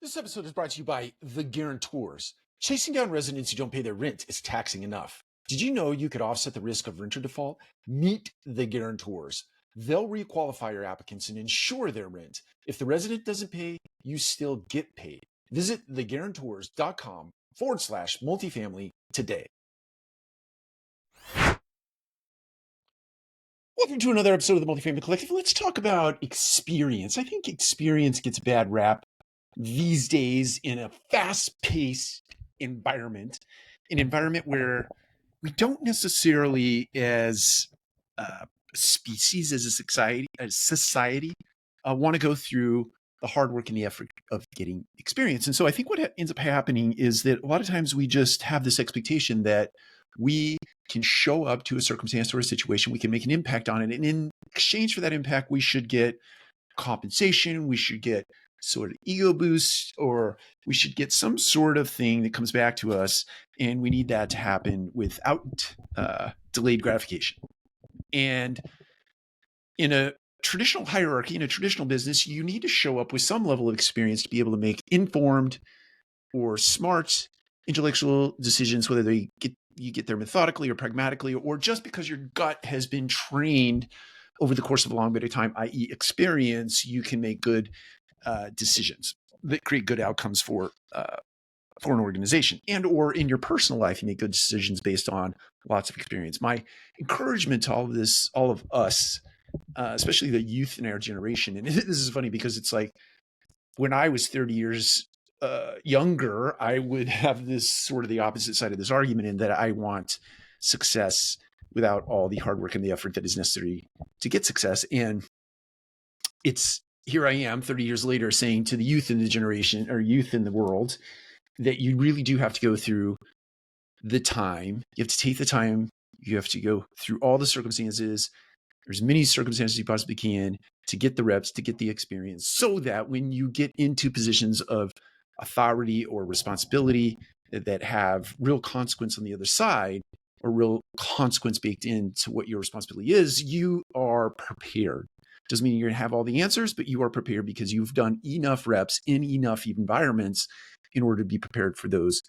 This episode is brought to you by The Guarantors. Chasing down residents who don't pay their rent is taxing enough. Did you know you could offset the risk of renter default? Meet The Guarantors. They'll requalify your applicants and insure their rent. If the resident doesn't pay, you still get paid. Visit theguarantors.com/multifamily today. Welcome to another episode of the Multifamily Collective. Let's talk about experience. I think experience gets a bad rap these days in a fast-paced environment, an environment where we don't necessarily, as a species, as a society, want to go through the hard work and the effort of getting experience. And so I think what ends up happening is that a lot of times we just have this expectation that we can show up to a circumstance or a situation, we can make an impact on it, and in exchange for that impact, we should get compensation, we should get sort of ego boost, or we should get some sort of thing that comes back to us, and we need that to happen without delayed gratification. And in a traditional hierarchy, in a traditional business, you need to show up with some level of experience to be able to make informed or smart intellectual decisions, whether you get there methodically or pragmatically, or just because your gut has been trained over the course of a long bit of time, i.e. experience, you can make good decisions that create good outcomes for an organization, and or in your personal life, you make good decisions based on lots of experience. My encouragement to all of us, especially the youth in our generation, and this is funny because it's like when I was 30 years younger, I would have this sort of the opposite side of this argument in that I want success without all the hard work and the effort that is necessary to get success. And here I am 30 years later saying to the youth in the generation or youth in the world that you really do have to go through the time. You have to take the time. You have to go through all the circumstances. There's many circumstances you possibly can to get the reps, to get the experience, so that when you get into positions of authority or responsibility that have real consequence on the other side, or real consequence baked into what your responsibility is, you are prepared. Doesn't mean you're going to have all the answers, but you are prepared because you've done enough reps in enough environments in order to be prepared for those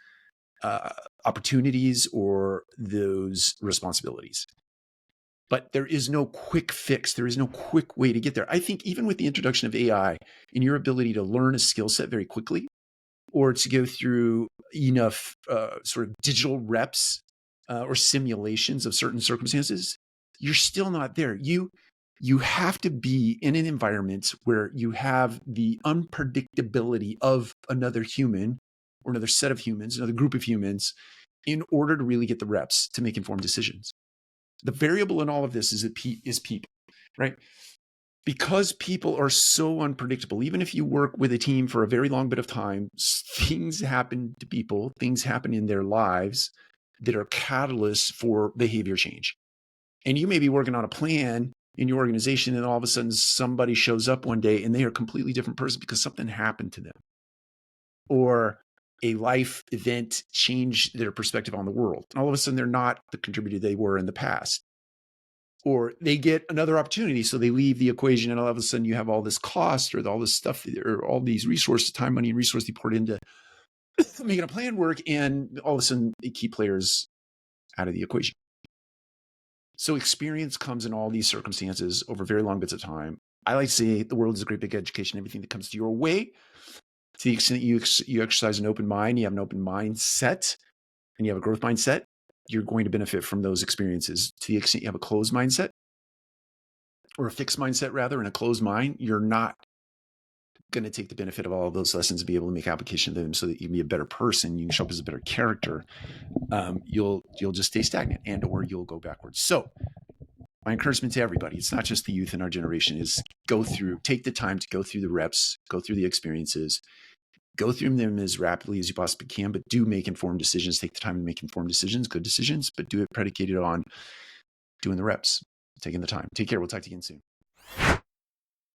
opportunities or those responsibilities. But there is no quick fix. There is no quick way to get there. I think even with the introduction of AI and your ability to learn a skill set very quickly, or to go through enough sort of digital reps or simulations of certain circumstances, you're still not there. You have to be in an environment where you have the unpredictability of another human or another set of humans, another group of humans, in order to really get the reps to make informed decisions. The variable in all of this is people, right? Because people are so unpredictable, even if you work with a team for a very long bit of time, things happen to people, things happen in their lives that are catalysts for behavior change. And you may be working on a plan in your organization, and all of a sudden somebody shows up one day and they are a completely different person because something happened to them, or a life event changed their perspective on the world. And all of a sudden they're not the contributor they were in the past, or they get another opportunity. So they leave the equation, and all of a sudden you have all this cost or all this stuff or all these resources, time, money, and resources you poured into making a plan work. And all of a sudden they keep players out of the equation. So experience comes in all these circumstances over very long bits of time. I like to say the world is a great big education. Everything that comes to your way, to the extent you exercise an open mind, you have an open mindset, and you have a growth mindset, you're going to benefit from those experiences. To the extent you have a closed mindset, or a fixed mindset rather, and a closed mind, you're not going to take the benefit of all of those lessons and be able to make application of them so that you can be a better person, you can show up as a better character. You'll just stay stagnant and or you'll go backwards. So my encouragement to everybody, it's not just the youth in our generation, is take the time to go through the reps, go through the experiences, go through them as rapidly as you possibly can, but do make informed decisions. Take the time to make informed decisions, good decisions, but do it predicated on doing the reps, taking the time. Take care. We'll talk to you again soon.